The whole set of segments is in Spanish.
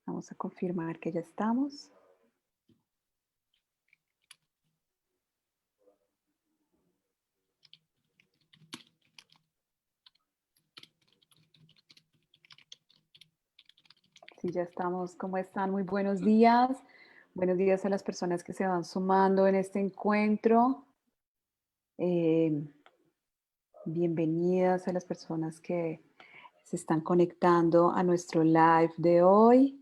Vamos a confirmar que ya estamos. Sí, ya estamos. ¿Cómo están? Muy buenos días. Buenos días a las personas que se van sumando en este encuentro. Eh, Bienvenidas a las personas que se están conectando a nuestro live de hoy.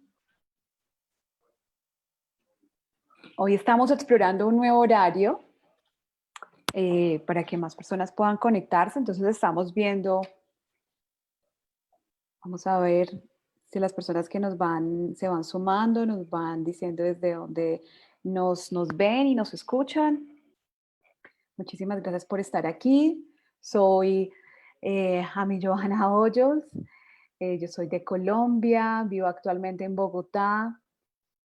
Hoy estamos explorando un nuevo horario para que más personas puedan conectarse. Entonces estamos viendo, vamos a ver si las personas que se van sumando, nos van diciendo desde dónde nos ven y nos escuchan. Muchísimas gracias por estar aquí. Soy Ami Johanna Hoyos. Yo soy de Colombia, vivo actualmente en Bogotá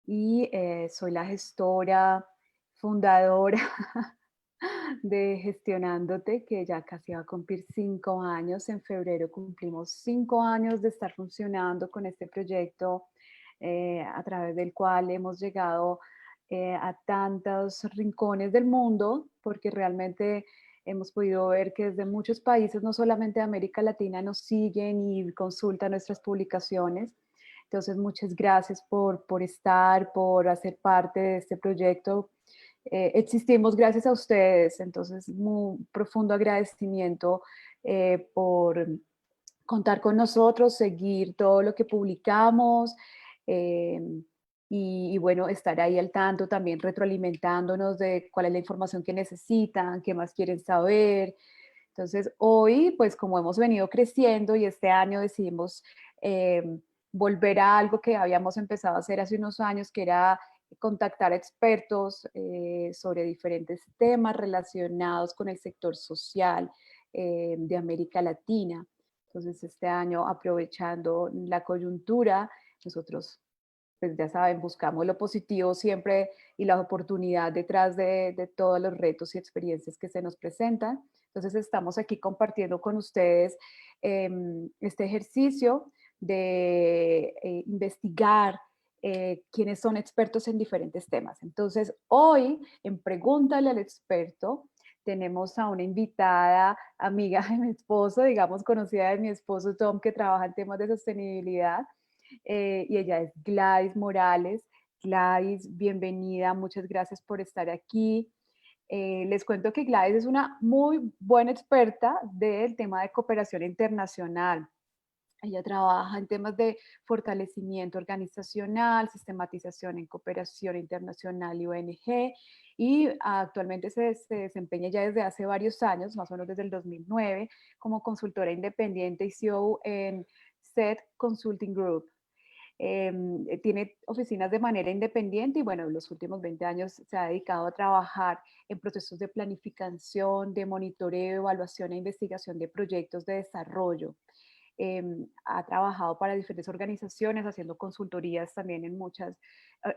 y soy la gestora, fundadora de Gestionándote, que ya casi va a cumplir 5 años. En febrero cumplimos 5 años de estar funcionando con este proyecto a través del cual hemos llegado a tantos rincones del mundo, porque realmente hemos podido ver que desde muchos países, no solamente de América Latina, nos siguen y consultan nuestras publicaciones. Entonces, muchas gracias por estar, por hacer parte de este proyecto. Existimos gracias a ustedes, entonces muy profundo agradecimiento por contar con nosotros, seguir todo lo que publicamos eh, y bueno, estar ahí al tanto, también retroalimentándonos de cuál es la información que necesitan, qué más quieren saber. Entonces, hoy, pues como hemos venido creciendo y este año decidimos eh, volver a algo que habíamos empezado a hacer hace unos años, que era contactar a expertos sobre diferentes temas relacionados con el sector social de América Latina. Entonces, este año, aprovechando la coyuntura, nosotros, pues ya saben, buscamos lo positivo siempre y la oportunidad detrás de todos los retos y experiencias que se nos presentan. Entonces, estamos aquí compartiendo con ustedes este ejercicio de investigar quiénes son expertos en diferentes temas. Entonces, hoy en Pregúntale al experto tenemos a una invitada, amiga de mi esposo, digamos conocida de mi esposo Tom, que trabaja en temas de sostenibilidad, y ella es Gladys Morales. Gladys, bienvenida, muchas gracias por estar aquí. Les cuento que Gladys es una muy buena experta del tema de cooperación internacional. Ella trabaja en temas de fortalecimiento organizacional, sistematización en cooperación internacional y ONG, y actualmente se desempeña ya desde hace varios años, más o menos desde el 2009, como consultora independiente y CEO en SET Consulting Group. Tiene oficinas de manera independiente y bueno, en los últimos 20 años se ha dedicado a trabajar en procesos de planificación, de monitoreo, evaluación e investigación de proyectos de desarrollo. Ha trabajado para diferentes organizaciones, haciendo consultorías también en muchas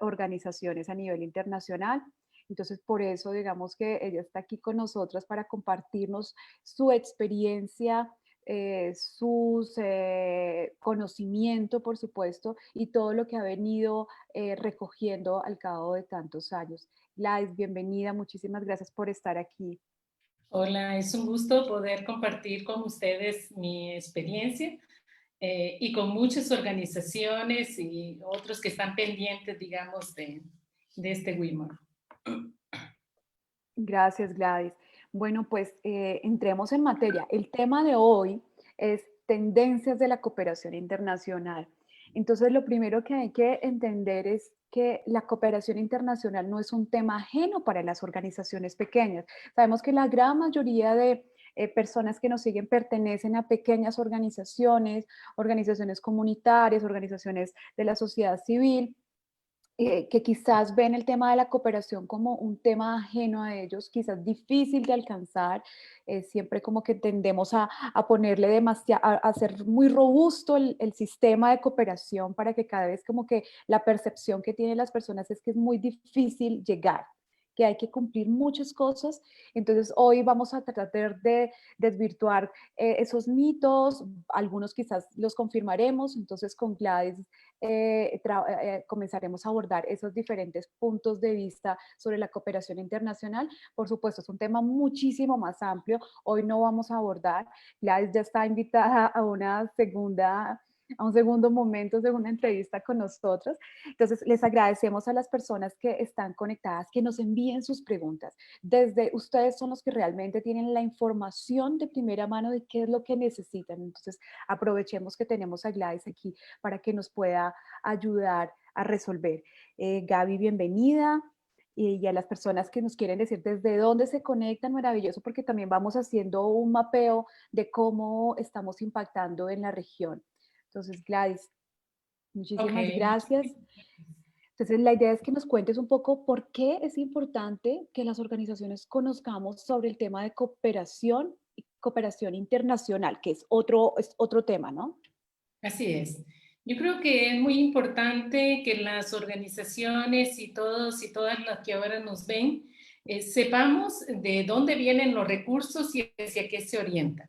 organizaciones a nivel internacional. Entonces, por eso, digamos que ella está aquí con nosotras para compartirnos su experiencia, sus conocimiento, por supuesto, y todo lo que ha venido recogiendo al cabo de tantos años. Gladys, bienvenida, muchísimas gracias por estar aquí. Hola, es un gusto poder compartir con ustedes mi experiencia y con muchas organizaciones y otros que están pendientes, digamos, de este WIMAR. Gracias, Gladys. Bueno, pues entremos en materia. El tema de hoy es tendencias de la cooperación internacional. Entonces, lo primero que hay que entender es que la cooperación internacional no es un tema ajeno para las organizaciones pequeñas. Sabemos que la gran mayoría de personas que nos siguen pertenecen a pequeñas organizaciones, organizaciones comunitarias, organizaciones de la sociedad civil, que quizás ven el tema de la cooperación como un tema ajeno a ellos, quizás difícil de alcanzar, siempre como que tendemos a ponerle demasiado, a hacer muy robusto el sistema de cooperación para que cada vez como que la percepción que tienen las personas es que es muy difícil llegar. que hay que cumplir muchas cosas. Entonces, hoy vamos a tratar de desvirtuar esos mitos, algunos quizás los confirmaremos. Entonces, con Gladys comenzaremos a abordar esos diferentes puntos de vista sobre la cooperación internacional. Por supuesto, es un tema muchísimo más amplio. Hoy no vamos a abordar. Gladys ya está invitada a un segundo momento, segunda entrevista con nosotros. Entonces, les agradecemos a las personas que están conectadas, que nos envíen sus preguntas. Desde ustedes son los que realmente tienen la información de primera mano de qué es lo que necesitan. Entonces, aprovechemos que tenemos a Gladys aquí para que nos pueda ayudar a resolver. Gaby, bienvenida. Y a las personas que nos quieren decir desde dónde se conectan, maravilloso, porque también vamos haciendo un mapeo de cómo estamos impactando en la región. Entonces, Gladys, Ok, muchísimas gracias. Entonces, la idea es que nos cuentes un poco por qué es importante que las organizaciones conozcamos sobre el tema de cooperación y cooperación internacional, que es otro tema, ¿no? así es. Yo creo que es muy importante que las organizaciones y todos y todas las que ahora nos ven sepamos de dónde vienen los recursos y hacia qué se orientan.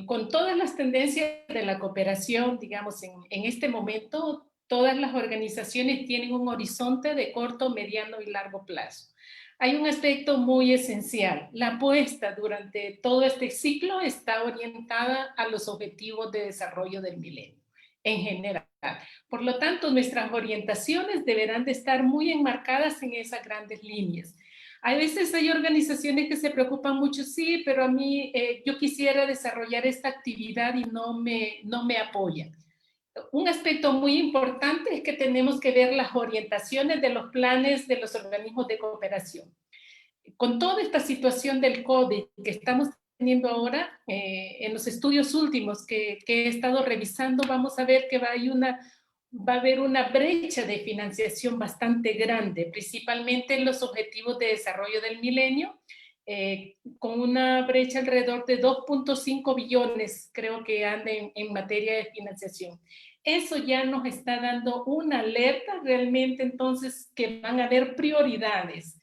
Con todas las tendencias de la cooperación, digamos, en este momento, todas las organizaciones tienen un horizonte de corto, mediano y largo plazo. Hay un aspecto muy esencial. La apuesta durante todo este ciclo está orientada a los objetivos de desarrollo del milenio en general. Por lo tanto, nuestras orientaciones deberán de estar muy enmarcadas en esas grandes líneas. A veces hay organizaciones que se preocupan mucho, sí, pero a mí yo quisiera desarrollar esta actividad y no me apoyan. Un aspecto muy importante es que tenemos que ver las orientaciones de los planes de los organismos de cooperación. Con toda esta situación del COVID que estamos teniendo ahora, en los estudios últimos que he estado revisando, vamos a ver que va a haber una brecha de financiación bastante grande, principalmente en los objetivos de desarrollo del milenio, con una brecha alrededor de 2.5 billones, creo que anden en materia de financiación. Eso ya nos está dando una alerta realmente entonces que van a haber prioridades.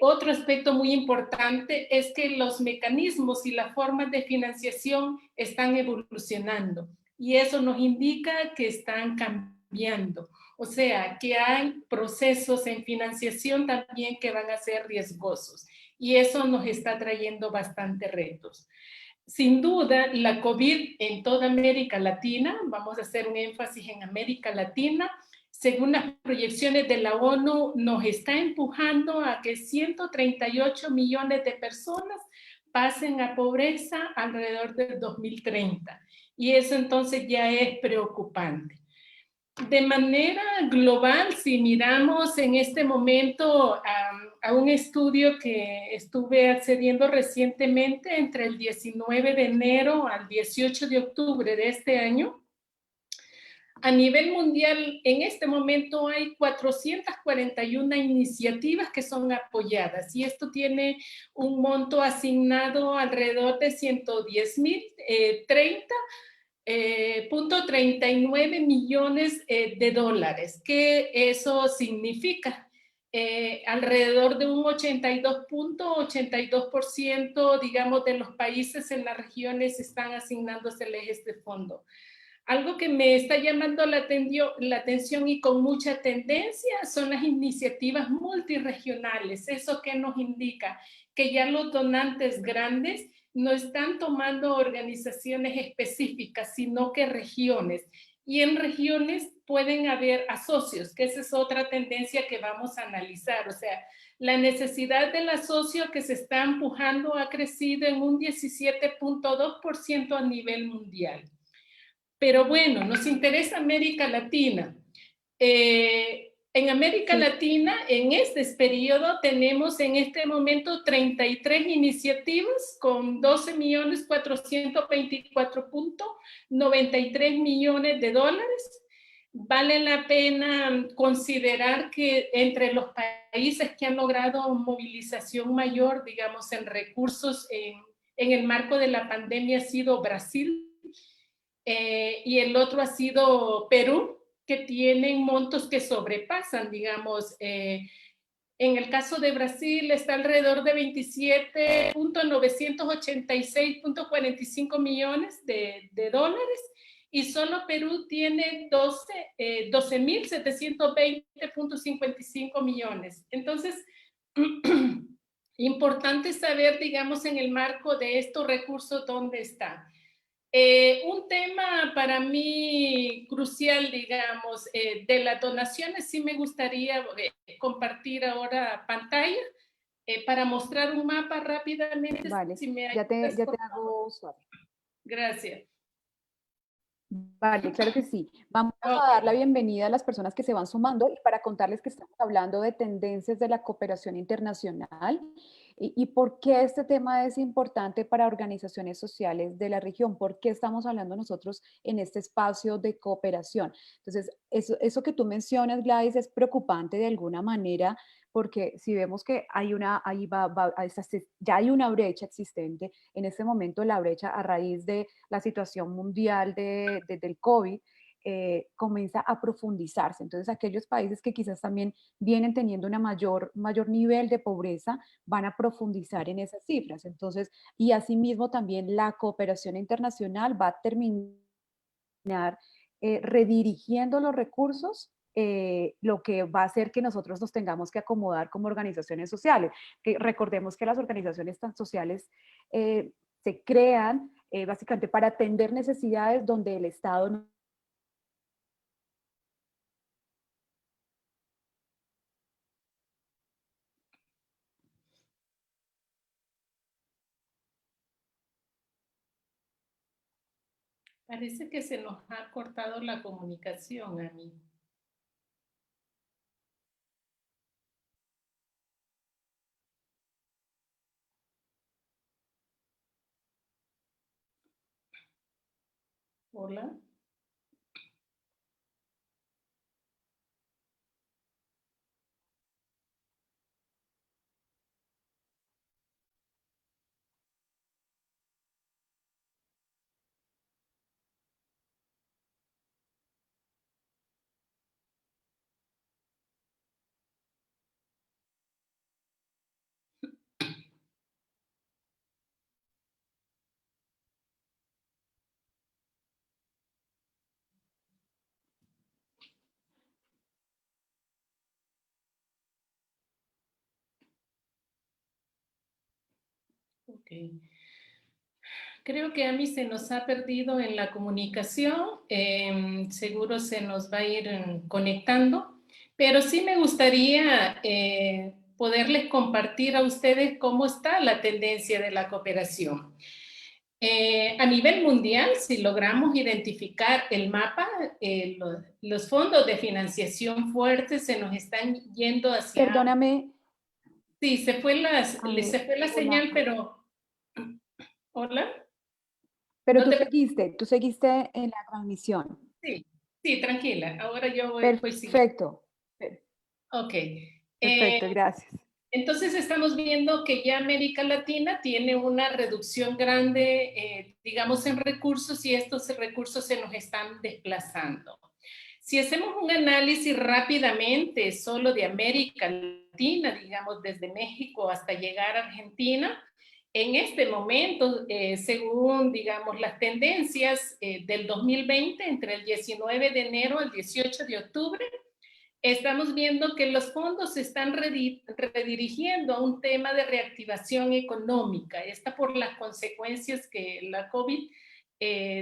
Otro aspecto muy importante es que los mecanismos y las formas de financiación están evolucionando y eso nos indica que están cambiando. O sea, que hay procesos en financiación también que van a ser riesgosos y eso nos está trayendo bastantes retos. Sin duda, la COVID en toda América Latina, vamos a hacer un énfasis en América Latina, según las proyecciones de la ONU, nos está empujando a que 138 millones de personas pasen a pobreza alrededor del 2030. Y eso entonces ya es preocupante. De manera global, si miramos en este momento a un estudio que estuve accediendo recientemente entre el 19 de enero al 18 de octubre de este año, a nivel mundial, en este momento hay 441 iniciativas que son apoyadas y esto tiene un monto asignado alrededor de 110.030 millones de dólares. ¿Qué eso significa? Alrededor de un 82.82%, digamos, de los países en las regiones están asignándoseles este fondo. Algo que me está llamando la atención y con mucha tendencia son las iniciativas multirregionales. ¿Eso qué nos indica? Que ya los donantes grandes no están tomando organizaciones específicas, sino que regiones. Y en regiones pueden haber asocios, que esa es otra tendencia que vamos a analizar. O sea, la necesidad del asocio que se está empujando ha crecido en un 17.2% a nivel mundial. Pero bueno, nos interesa América Latina. En América Latina, en este periodo, tenemos en este momento 33 iniciativas con 12.424.93 millones de dólares. Vale la pena considerar que entre los países que han logrado movilización mayor, digamos, en recursos en el marco de la pandemia ha sido Brasil, y el otro ha sido Perú, que tienen montos que sobrepasan, digamos, En el caso de Brasil está alrededor de 27.986.45 millones de dólares, y solo Perú tiene 12.720.55 millones. Entonces, importante saber, digamos, en el marco de estos recursos, dónde está. Un tema para mí crucial, digamos, de las donaciones, sí me gustaría compartir ahora pantalla para mostrar un mapa rápidamente. Vale, Si me ya ayudas, te por favor. hago usuario. Gracias. Vale, claro que sí. Vamos a dar la Okay. bienvenida a las personas que se van sumando y para contarles que estamos hablando de tendencias de la cooperación internacional y por qué este tema es importante para organizaciones sociales de la región, por qué estamos hablando nosotros en este espacio de cooperación. Entonces, eso que tú mencionas, Gladys, es preocupante de alguna manera porque si vemos que hay una, ahí ya hay una brecha existente, en este momento la brecha a raíz de la situación mundial del COVID, comienza a profundizarse. Entonces, aquellos países que quizás también vienen teniendo un mayor nivel de pobreza van a profundizar en esas cifras. Entonces, y asimismo también la cooperación internacional va a terminar redirigiendo los recursos, lo que va a hacer que nosotros nos tengamos que acomodar como organizaciones sociales. Que recordemos que las organizaciones tan sociales se crean básicamente para atender necesidades donde el Estado no. Parece que se nos ha cortado la comunicación a mí. Hola. Okay. Creo que a mí se nos ha perdido en la comunicación, seguro se nos va a ir conectando, pero sí me gustaría poderles compartir a ustedes cómo está la tendencia de la cooperación. A nivel mundial, si logramos identificar el mapa, los fondos de financiación fuertes se nos están yendo hacia... Perdóname. Sí, se fue la Hola. señal, pero... Hola. Pero No te... tú seguiste en la transmisión. Sí, sí, tranquila. Ahora yo voy siguiendo. Perfecto. Ok. Perfecto, gracias. Entonces estamos viendo que ya América Latina tiene una reducción grande, digamos, en recursos, y estos recursos se nos están desplazando. Si hacemos un análisis rápidamente solo de América Latina, digamos, desde México hasta llegar a Argentina, en este momento, según, digamos, las tendencias del 2020, entre el 19 de enero al 18 de octubre, estamos viendo que los fondos se están redirigiendo a un tema de reactivación económica. Esta por las consecuencias que la COVID,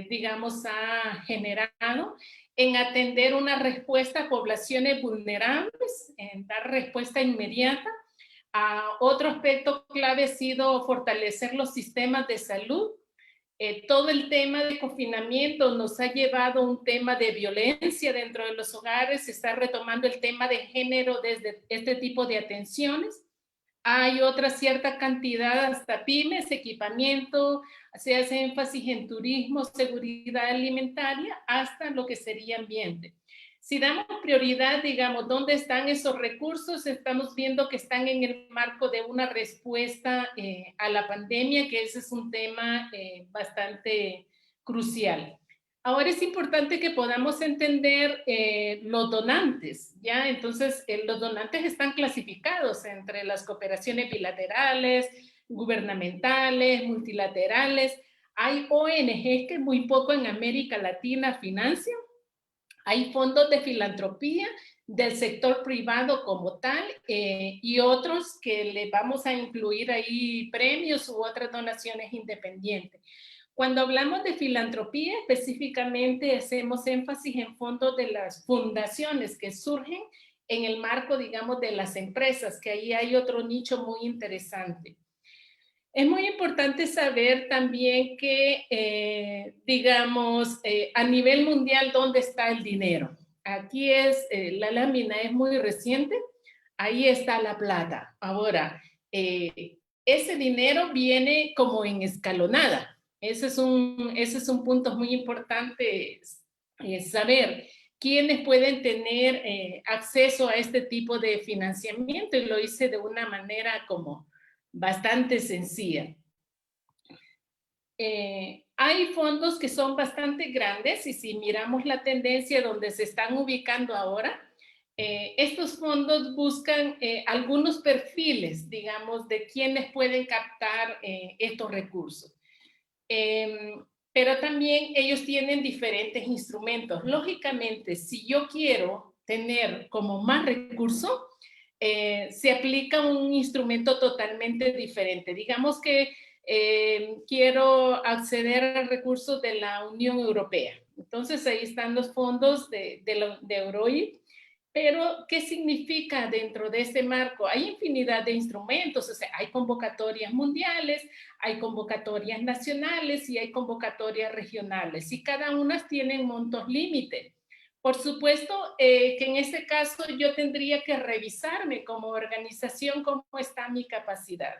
digamos, ha generado en atender una respuesta a poblaciones vulnerables, en dar respuesta inmediata. Otro aspecto clave ha sido fortalecer los sistemas de salud. Todo el tema de confinamiento nos ha llevado a un tema de violencia dentro de los hogares, se está retomando el tema de género desde este tipo de atenciones. Hay otra cierta cantidad, hasta pymes, equipamiento, se hace énfasis en turismo, seguridad alimentaria, hasta lo que sería ambiente. Si damos prioridad, digamos, ¿dónde están esos recursos? Estamos viendo que están en el marco de una respuesta a la pandemia, que ese es un tema bastante crucial. Ahora es importante que podamos entender los donantes, ¿ya? Entonces, los donantes están clasificados entre las cooperaciones bilaterales, gubernamentales, multilaterales. Hay ONGs que muy poco en América Latina financian. Hay fondos de filantropía del sector privado como tal y otros que le vamos a incluir ahí premios u otras donaciones independientes. Cuando hablamos de filantropía, específicamente hacemos énfasis en fondos de las fundaciones que surgen en el marco, digamos, de las empresas, que ahí hay otro nicho muy interesante. Es muy importante saber también que, digamos, a nivel mundial, ¿dónde está el dinero? Aquí es, la lámina es muy reciente, ahí está la plata. Ahora, ese dinero viene como en escalonada. Ese es un punto muy importante saber quiénes pueden tener acceso a este tipo de financiamiento, y lo hice de una manera como bastante sencilla. Hay fondos que son bastante grandes y si miramos la tendencia donde se están ubicando ahora, estos fondos buscan algunos perfiles, digamos, de quienes pueden captar estos recursos. Pero también ellos tienen diferentes instrumentos. Lógicamente, si yo quiero tener como más recursos, se aplica un instrumento totalmente diferente. Digamos que quiero acceder a recursos de la Unión Europea. Entonces ahí están los fondos de Euroid. Pero, ¿qué significa dentro de este marco? Hay infinidad de instrumentos, o sea, hay convocatorias mundiales, hay convocatorias nacionales y hay convocatorias regionales, y cada una tiene montos límite. Por supuesto que en este caso yo tendría que revisarme como organización cómo está mi capacidad.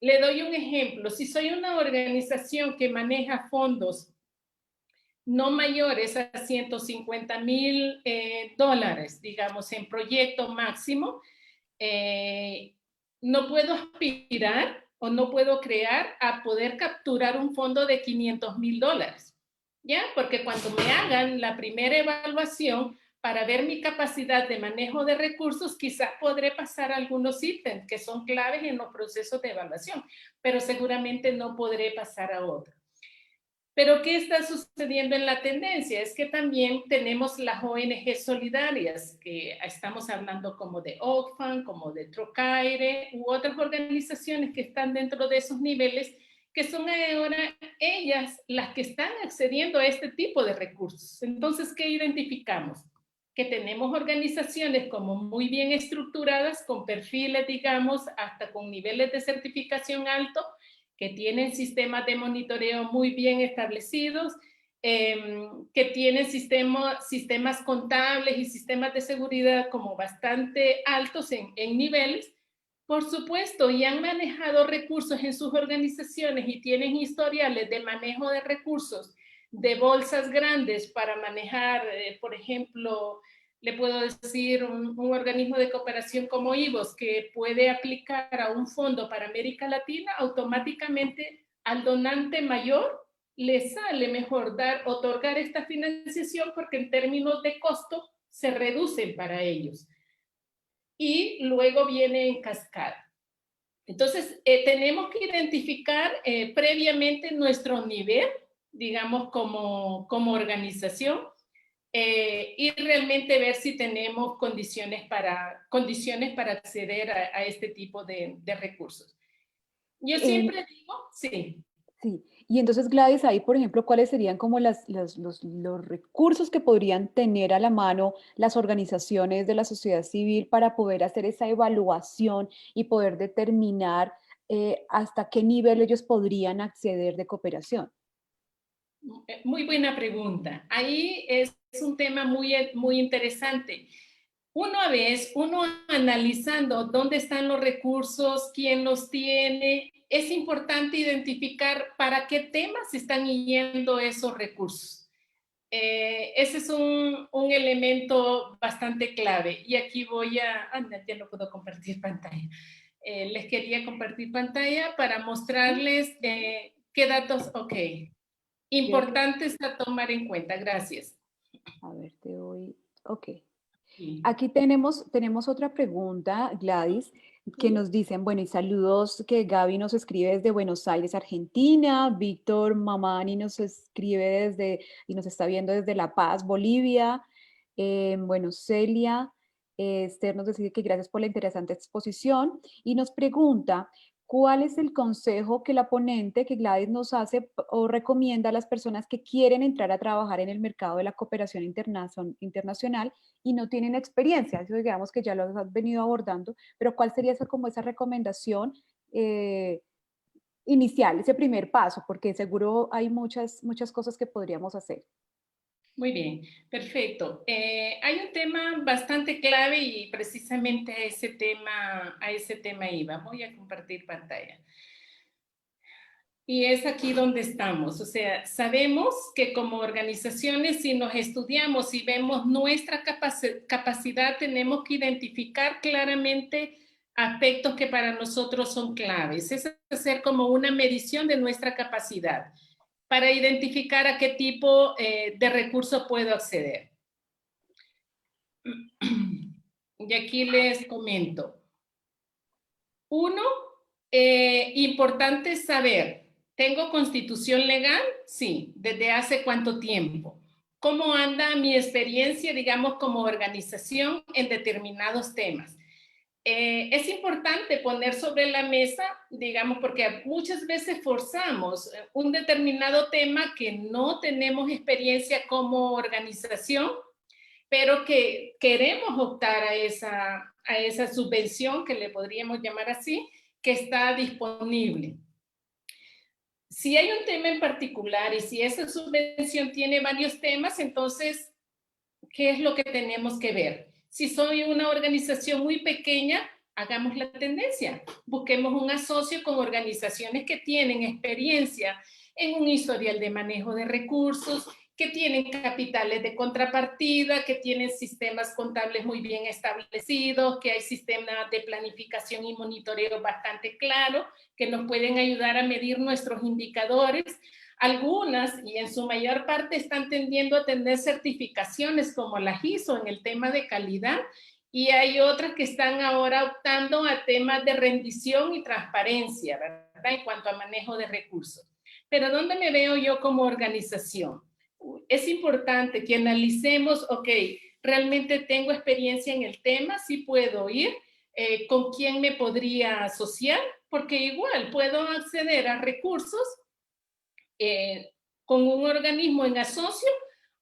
Le doy un ejemplo. Si soy una organización que maneja fondos no mayores a $150,000, digamos, en proyecto máximo, no puedo aspirar o no puedo crear a poder capturar un fondo de $500,000, ¿ya? Porque cuando me hagan la primera evaluación para ver mi capacidad de manejo de recursos, quizás podré pasar algunos ítems que son claves en los procesos de evaluación, pero seguramente no podré pasar a otros. Pero ¿qué está sucediendo en la tendencia? Es que también tenemos las ONG solidarias, que estamos hablando como de Oxfam, como de Trocaire, u otras organizaciones que están dentro de esos niveles, que son ahora ellas las que están accediendo a este tipo de recursos. Entonces, ¿qué identificamos? Que tenemos organizaciones como muy bien estructuradas, con perfiles, digamos, hasta con niveles de certificación alto, que tienen sistemas de monitoreo muy bien establecidos, que tienen sistemas contables y sistemas de seguridad como bastante altos en niveles, por supuesto, y han manejado recursos en sus organizaciones y tienen historiales de manejo de recursos de bolsas grandes para manejar, por ejemplo, le puedo decir un organismo de cooperación como IVOS que puede aplicar a un fondo para América Latina, automáticamente al donante mayor le sale mejor otorgar esta financiación porque en términos de costo se reducen para ellos. Y luego viene en cascada. Entonces, tenemos que identificar previamente nuestro nivel, digamos, como organización, y realmente ver si tenemos condiciones para acceder a este tipo de recursos. Yo En- siempre digo, sí. sí. Y entonces, Gladys, ahí, por ejemplo, ¿cuáles serían como los recursos que podrían tener a la mano las organizaciones de la sociedad civil para poder hacer esa evaluación y poder determinar hasta qué nivel ellos podrían acceder de cooperación? Muy buena pregunta. Ahí es un tema muy interesante. Uno analizando dónde están los recursos, quién los tiene, es importante identificar para qué temas están yendo esos recursos. Ese es un elemento bastante clave. Y aquí ya no puedo compartir pantalla. Les quería compartir pantalla para mostrarles qué datos, ok. Importantes a tomar en cuenta. Gracias. A ver, te doy, ok. Sí. Aquí tenemos otra pregunta, Gladys, que nos dicen, bueno, y saludos que Gaby nos escribe desde Buenos Aires, Argentina, Víctor Mamani nos escribe desde, y nos está viendo desde La Paz, Bolivia, bueno, Celia, Esther nos dice que gracias por la interesante exposición y nos pregunta, ¿cuál es el consejo que la ponente, que Gladys nos hace o recomienda a las personas que quieren entrar a trabajar en el mercado de la cooperación internacional y no tienen experiencia? Eso digamos que ya lo has venido abordando, pero ¿cuál sería esa, como esa recomendación inicial, ese primer paso? Porque seguro hay muchas cosas que podríamos hacer. Muy bien, perfecto. Hay un tema bastante clave y precisamente a ese tema iba. Voy a compartir pantalla. Y es aquí donde estamos. O sea, sabemos que como organizaciones, si nos estudiamos y vemos nuestra capacidad, tenemos que identificar claramente aspectos que para nosotros son claves. Es hacer como una medición de nuestra capacidad para identificar a qué tipo de recursos puedo acceder. Y aquí les comento. Uno, importante saber, ¿tengo constitución legal? Sí. ¿Desde hace cuánto tiempo? ¿Cómo anda mi experiencia, digamos, como organización en determinados temas? Es importante poner sobre la mesa, digamos, porque muchas veces forzamos un determinado tema que no tenemos experiencia como organización, pero que queremos optar a esa subvención, que le podríamos llamar así, que está disponible. Si hay un tema en particular y si esa subvención tiene varios temas, entonces, ¿qué es lo que tenemos que ver? Si soy una organización muy pequeña, hagamos la tendencia. Busquemos un asocio con organizaciones que tienen experiencia en un historial de manejo de recursos, que tienen capitales de contrapartida, que tienen sistemas contables muy bien establecidos, que hay sistemas de planificación y monitoreo bastante claros, que nos pueden ayudar a medir nuestros indicadores. Algunas, y en su mayor parte, están tendiendo a tener certificaciones como la ISO en el tema de calidad, y hay otras que están ahora optando a temas de rendición y transparencia, ¿verdad? En cuanto a manejo de recursos. Pero ¿dónde me veo yo como organización? Es importante que analicemos, ok, ¿realmente tengo experiencia en el tema? ¿Sí puedo ir? ¿Con quién me podría asociar? Porque igual puedo acceder a recursos con un organismo en asocio,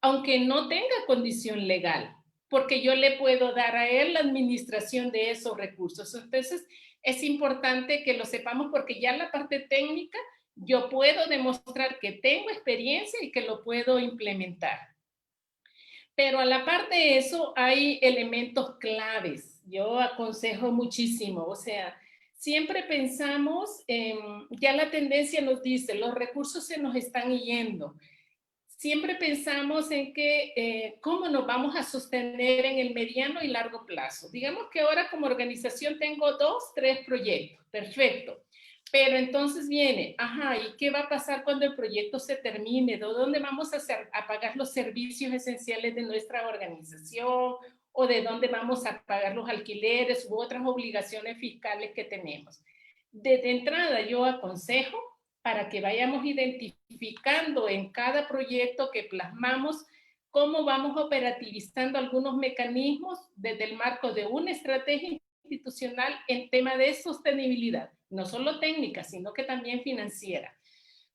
aunque no tenga condición legal, porque yo le puedo dar a él la administración de esos recursos. Entonces, es importante que lo sepamos porque ya en la parte técnica yo puedo demostrar que tengo experiencia y que lo puedo implementar. Pero a la par de eso hay elementos claves. Yo aconsejo muchísimo, o sea, siempre pensamos, ya la tendencia nos dice, los recursos se nos están yendo. Siempre pensamos en que cómo nos vamos a sostener en el mediano y largo plazo. Digamos que ahora como organización tengo 2, 3 proyectos, perfecto. Pero entonces viene, ajá, ¿y qué va a pasar cuando el proyecto se termine? ¿De dónde vamos a pagar los servicios esenciales de nuestra organización? ¿O de dónde vamos a pagar los alquileres u otras obligaciones fiscales que tenemos? Desde entrada yo aconsejo para que vayamos identificando en cada proyecto que plasmamos cómo vamos operativizando algunos mecanismos desde el marco de una estrategia institucional en tema de sostenibilidad, no solo técnica, sino que también financiera.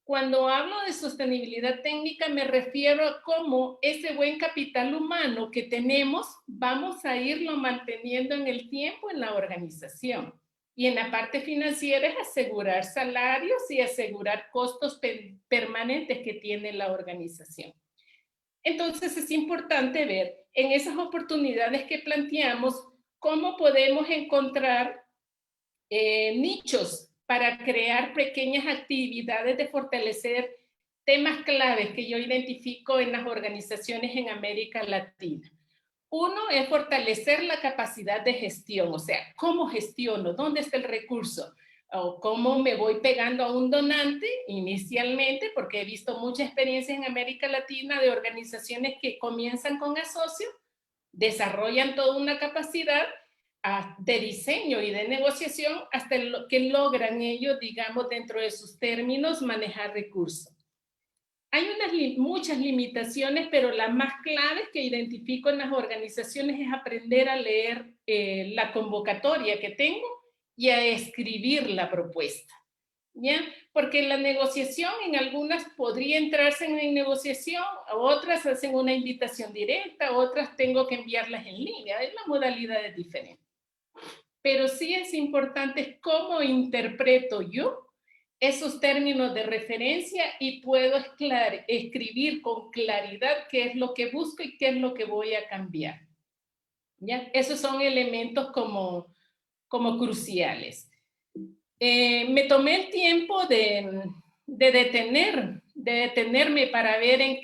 Cuando hablo de sostenibilidad técnica, me refiero a cómo ese buen capital humano que tenemos, vamos a irlo manteniendo en el tiempo en la organización. Y en la parte financiera es asegurar salarios y asegurar costos permanentes que tiene la organización. Entonces es importante ver en esas oportunidades que planteamos cómo podemos encontrar nichos para crear pequeñas actividades de fortalecer temas claves que yo identifico en las organizaciones en América Latina. Uno es fortalecer la capacidad de gestión, o sea, ¿cómo gestiono? ¿Dónde está el recurso? o cómo me voy pegando a un donante inicialmente, porque he visto mucha experiencia en América Latina de organizaciones que comienzan con asocio, desarrollan toda una capacidad de diseño y de negociación hasta que logran ellos, digamos, dentro de sus términos, manejar recursos. Hay muchas limitaciones, pero las más claves que identifico en las organizaciones es aprender a leer la convocatoria que tengo y a escribir la propuesta, ¿ya? Porque la negociación en algunas podría entrarse en negociación, otras hacen una invitación directa, otras tengo que enviarlas en línea, es la modalidad es diferente. Pero sí es importante cómo interpreto yo esos términos de referencia y puedo escribir con claridad qué es lo que busco y qué es lo que voy a cambiar. ¿Ya? Esos son elementos como cruciales. Me tomé el tiempo de detenerme para ver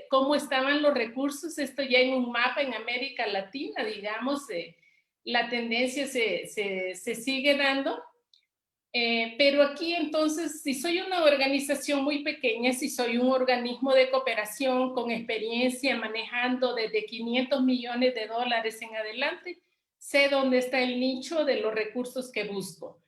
cómo estaban los recursos. Esto ya en un mapa en América Latina, digamos, la tendencia se sigue dando. Pero aquí entonces, si soy una organización muy pequeña, si soy un organismo de cooperación con experiencia manejando desde 500 millones de dólares en adelante, sé dónde está el nicho de los recursos que busco.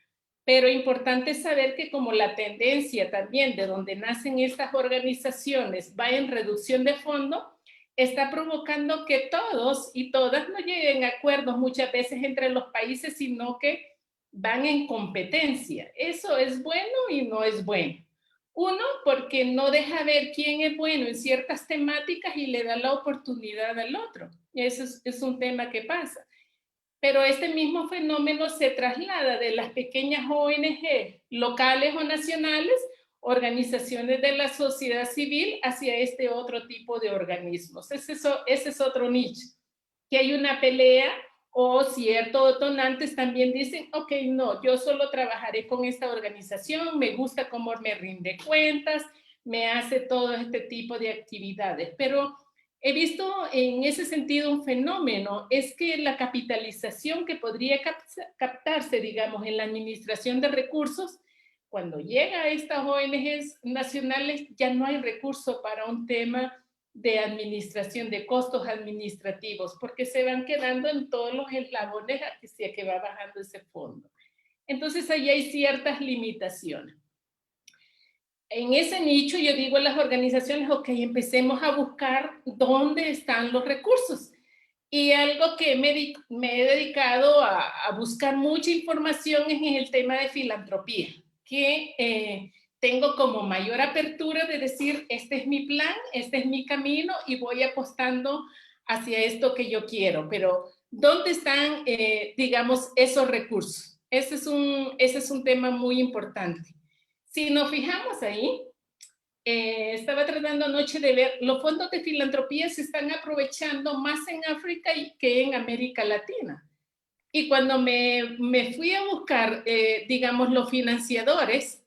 Pero importante saber que como la tendencia también de donde nacen estas organizaciones va en reducción de fondo, está provocando que todos y todas no lleguen a acuerdos muchas veces entre los países, sino que van en competencia. Eso es bueno y no es bueno. Uno, porque no deja ver quién es bueno en ciertas temáticas y le da la oportunidad al otro. Eso es un tema que pasa. Pero este mismo fenómeno se traslada de las pequeñas ONG locales o nacionales, organizaciones de la sociedad civil, hacia este otro tipo de organismos. Ese es otro nicho, que hay una pelea o ciertos donantes también dicen, ok, no, yo solo trabajaré con esta organización, me gusta cómo me rinde cuentas, me hace todo este tipo de actividades, pero he visto en ese sentido un fenómeno, es que la capitalización que podría captarse, digamos, en la administración de recursos, cuando llega a estas ONGs nacionales, ya no hay recurso para un tema de administración de costos administrativos, porque se van quedando en todos los eslabones hacia que va bajando ese fondo. Entonces, ahí hay ciertas limitaciones. En ese nicho yo digo a las organizaciones, ok, empecemos a buscar dónde están los recursos. Y algo que me he dedicado a buscar mucha información es en el tema de filantropía, que tengo como mayor apertura de decir, este es mi plan, este es mi camino y voy apostando hacia esto que yo quiero. Pero, ¿dónde están, digamos, esos recursos? Ese es un tema muy importante. Si nos fijamos ahí, estaba tratando anoche de ver, los fondos de filantropía se están aprovechando más en África que en América Latina. Y cuando me fui a buscar, digamos, los financiadores,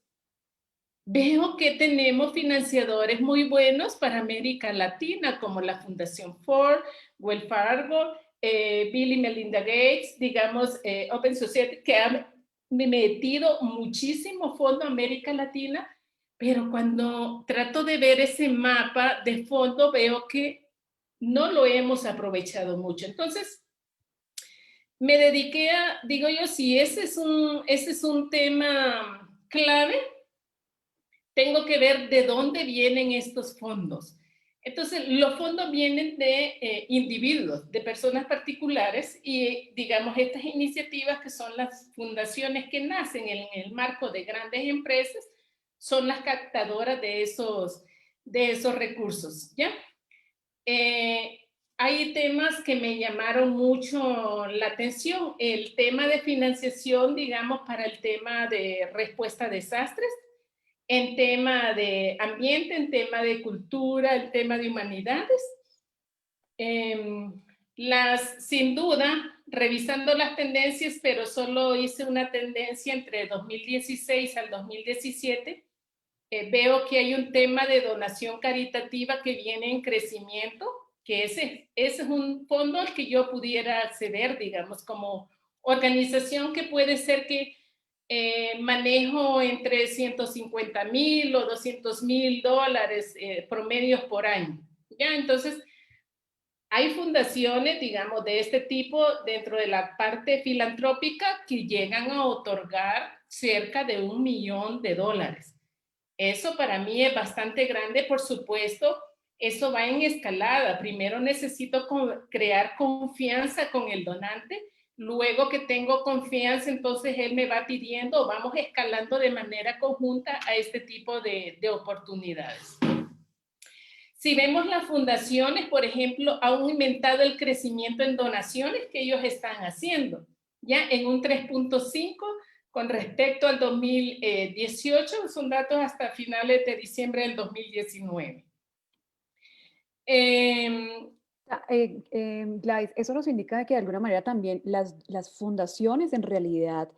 veo que tenemos financiadores muy buenos para América Latina, como la Fundación Ford, Wells Fargo, Bill y Melinda Gates, digamos, Open Society, que han metido muchísimo fondo a América Latina, pero cuando trato de ver ese mapa de fondo, veo que no lo hemos aprovechado mucho. Entonces, me dediqué digo yo, si ese es un tema clave, tengo que ver de dónde vienen estos fondos. Entonces, los fondos vienen de individuos, de personas particulares y, digamos, estas iniciativas que son las fundaciones que nacen en el marco de grandes empresas, son las captadoras de esos recursos, ¿ya? Hay temas que me llamaron mucho la atención. El tema de financiación, digamos, para el tema de respuesta a desastres, en tema de ambiente, en tema de cultura, en tema de humanidades. Sin duda, revisando las tendencias, pero solo hice una tendencia entre 2016 al 2017, veo que hay un tema de donación caritativa que viene en crecimiento, que ese es un fondo al que yo pudiera acceder, digamos, como organización que puede ser que manejo entre 150,000 o 200,000 dólares promedios por año. ¿Ya? Entonces, hay fundaciones, digamos, de este tipo dentro de la parte filantrópica que llegan a otorgar cerca de $1,000,000. Eso para mí es bastante grande, por supuesto. Eso va en escalada. Primero necesito crear confianza con el donante. Luego que tengo confianza, entonces él me va pidiendo, vamos escalando de manera conjunta a este tipo de oportunidades. Si vemos las fundaciones, por ejemplo, ha aumentado el crecimiento en donaciones que ellos están haciendo, ya en un 3.5 con respecto al 2018, son datos hasta finales de diciembre del 2019. Gladys, eso nos indica que de alguna manera también las fundaciones en realidad,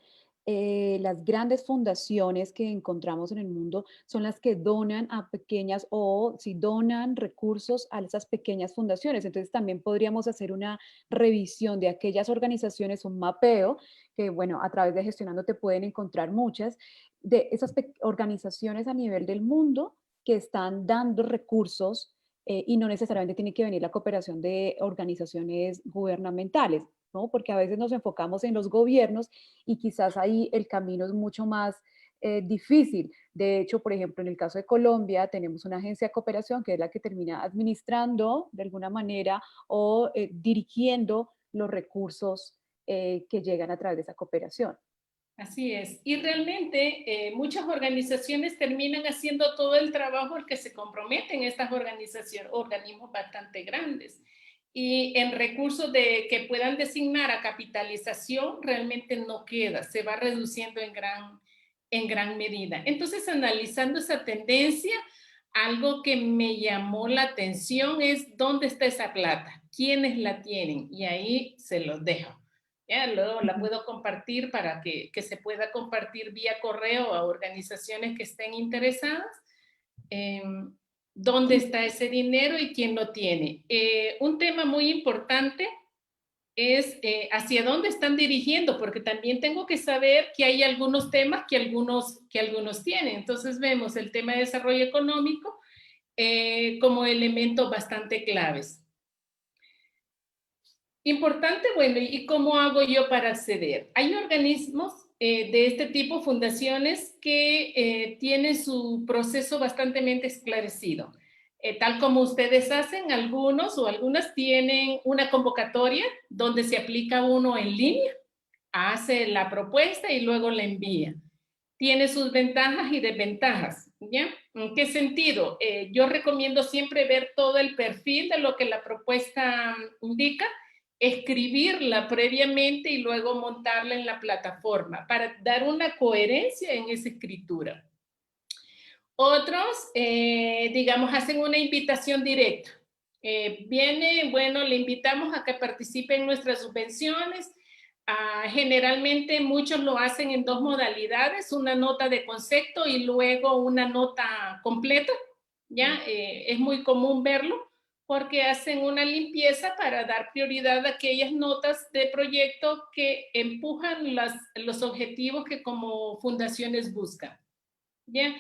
las grandes fundaciones que encontramos en el mundo son las que donan a pequeñas o si donan recursos a esas pequeñas fundaciones. Entonces también podríamos hacer una revisión de aquellas organizaciones, un mapeo, que bueno, a través de Gestionando te pueden encontrar muchas, de esas organizaciones a nivel del mundo que están dando recursos y no necesariamente tiene que venir la cooperación de organizaciones gubernamentales, ¿no? Porque a veces nos enfocamos en los gobiernos y quizás ahí el camino es mucho más difícil. De hecho, por ejemplo, en el caso de Colombia, tenemos una agencia de cooperación que es la que termina administrando de alguna manera o dirigiendo los recursos que llegan a través de esa cooperación. Así es. Y realmente muchas organizaciones terminan haciendo todo el trabajo al que se comprometen estas organizaciones, organismos bastante grandes. Y en recursos que puedan designar a capitalización realmente no queda, se va reduciendo en gran medida. Entonces, analizando esa tendencia, algo que me llamó la atención es dónde está esa plata, quiénes la tienen, y ahí se los dejo. Ya, luego la puedo compartir para que se pueda compartir vía correo a organizaciones que estén interesadas. ¿Dónde está ese dinero y quién lo tiene? Un tema muy importante es hacia dónde están dirigiendo, porque también tengo que saber que hay algunos temas que algunos tienen. Entonces vemos el tema de desarrollo económico como elementos bastante claves. Importante, bueno, ¿y cómo hago yo para acceder? Hay organismos de este tipo, fundaciones, que tienen su proceso bastante esclarecido. Tal como ustedes hacen, algunos o algunas tienen una convocatoria donde se aplica uno en línea, hace la propuesta y luego la envía. Tiene sus ventajas y desventajas, ¿ya? ¿En qué sentido? Yo recomiendo siempre ver todo el perfil de lo que la propuesta indica, escribirla previamente y luego montarla en la plataforma para dar una coherencia en esa escritura. Otros, digamos, hacen una invitación directa. Viene, bueno, le invitamos a que participe en nuestras subvenciones. Generalmente muchos lo hacen en dos modalidades, una nota de concepto y luego una nota completa. ¿Ya? Es muy común verlo porque hacen una limpieza para dar prioridad a aquellas notas de proyecto que empujan los objetivos que como fundaciones buscan. ¿Ya?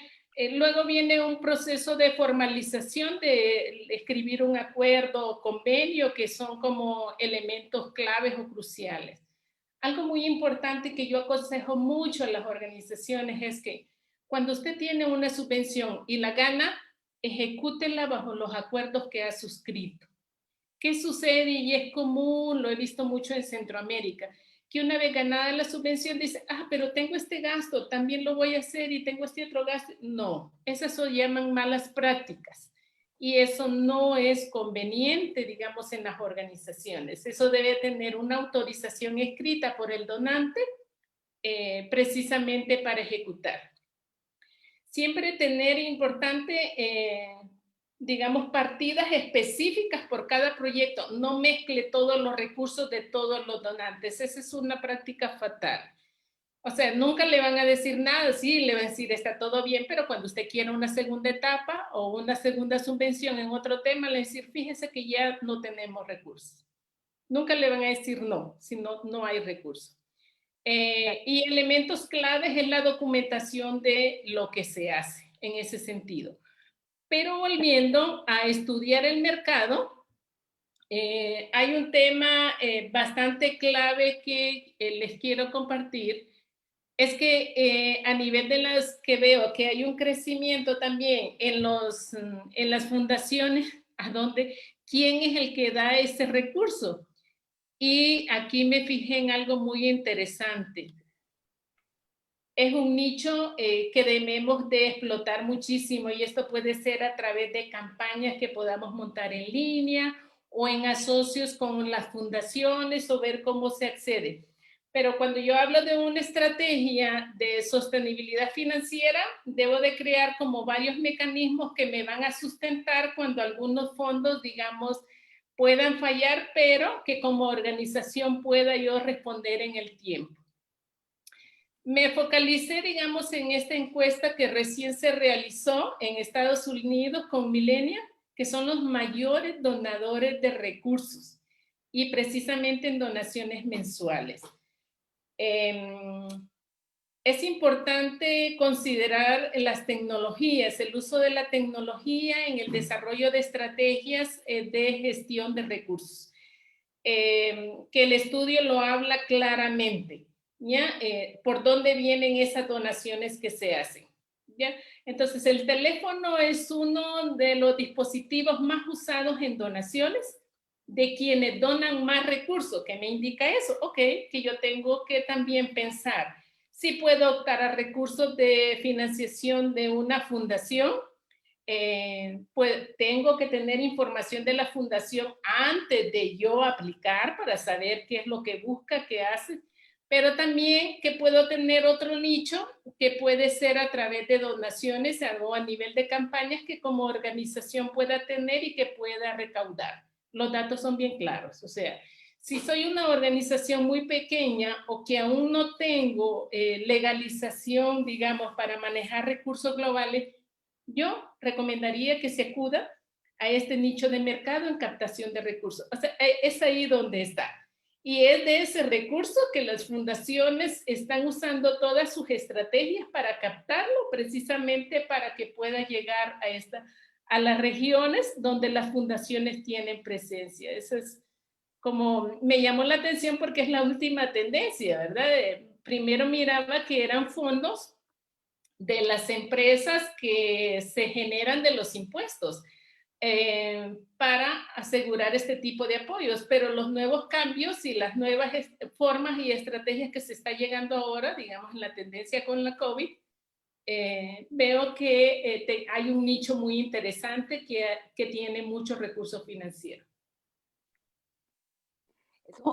Luego viene un proceso de formalización, de escribir un acuerdo o convenio, que son como elementos claves o cruciales. Algo muy importante que yo aconsejo mucho a las organizaciones es que cuando usted tiene una subvención y la gana, ejecútela bajo los acuerdos que ha suscrito. ¿Qué sucede? Y es común, lo he visto mucho en Centroamérica, que una vez ganada la subvención dice, pero tengo este gasto, también lo voy a hacer y tengo este otro gasto. No, esas se llaman malas prácticas y eso no es conveniente, digamos, en las organizaciones. Eso debe tener una autorización escrita por el donante precisamente para ejecutar. Siempre tener importante, digamos, partidas específicas por cada proyecto. No mezcle todos los recursos de todos los donantes. Esa es una práctica fatal. O sea, nunca le van a decir nada, sí, le van a decir, está todo bien, pero cuando usted quiera una segunda etapa o una segunda subvención en otro tema, le van a decir, fíjese que ya no tenemos recursos. Nunca le van a decir no, si no hay recursos. Y elementos claves es la documentación de lo que se hace en ese sentido. Pero volviendo a estudiar el mercado, hay un tema bastante clave que les quiero compartir. Es que a nivel de las que veo que hay un crecimiento también en las fundaciones, a donde quién es el que da ese recurso. Y aquí me fijé en algo muy interesante. Es un nicho que debemos de explotar muchísimo, y esto puede ser a través de campañas que podamos montar en línea o en asocios con las fundaciones o ver cómo se accede. Pero cuando yo hablo de una estrategia de sostenibilidad financiera, debo de crear como varios mecanismos que me van a sustentar cuando algunos fondos, digamos, puedan fallar, pero que como organización pueda yo responder en el tiempo. Me focalicé, digamos, en esta encuesta que recién se realizó en Estados Unidos con Millennials, que son los mayores donadores de recursos, y precisamente en donaciones mensuales. Es importante considerar las tecnologías, el uso de la tecnología en el desarrollo de estrategias de gestión de recursos, que el estudio lo habla claramente. ¿Ya? ¿Por dónde vienen esas donaciones que se hacen? ¿Ya? Entonces, el teléfono es uno de los dispositivos más usados en donaciones de quienes donan más recursos. ¿Qué me indica eso? Ok, que yo tengo que también pensar si puedo optar a recursos de financiación de una fundación. Pues tengo que tener información de la fundación antes de yo aplicar para saber qué es lo que busca, qué hace, pero también que puedo tener otro nicho que puede ser a través de donaciones o a nivel de campañas que como organización pueda tener y que pueda recaudar. Los datos son bien claros, o sea, si soy una organización muy pequeña o que aún no tengo legalización, digamos, para manejar recursos globales, yo recomendaría que se acuda a este nicho de mercado en captación de recursos. O sea, es ahí donde está. Y es de ese recurso que las fundaciones están usando todas sus estrategias para captarlo, precisamente para que pueda llegar a las regiones donde las fundaciones tienen presencia. Eso es como, me llamó la atención porque es la última tendencia, ¿verdad? Primero miraba que eran fondos de las empresas que se generan de los impuestos para asegurar este tipo de apoyos, pero los nuevos cambios y las nuevas formas y estrategias que se está llegando ahora, digamos, en la tendencia con la COVID, veo que hay un nicho muy interesante que tiene muchos recursos financieros.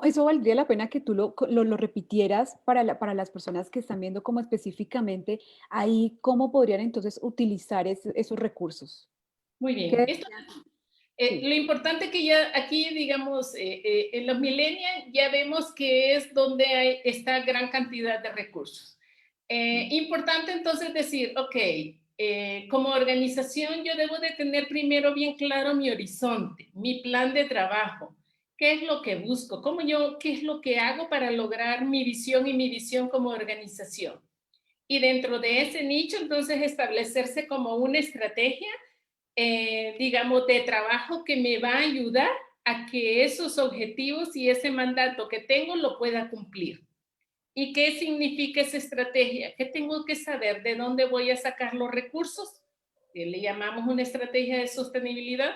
Eso valdría la pena que tú lo repitieras para las personas que están viendo como específicamente ahí cómo podrían entonces utilizar esos recursos. Muy bien. Sí. Lo importante que ya aquí, digamos, en los millennials ya vemos que es donde hay esta gran cantidad de recursos. Importante entonces decir, ok, como organización yo debo de tener primero bien claro mi horizonte, mi plan de trabajo, qué es lo que busco, qué es lo que hago para lograr mi visión y mi visión como organización. Y dentro de ese nicho entonces establecerse como una estrategia digamos, de trabajo que me va a ayudar a que esos objetivos y ese mandato que tengo lo pueda cumplir. ¿Y qué significa esa estrategia? Que tengo que saber de dónde voy a sacar los recursos, que le llamamos una estrategia de sostenibilidad,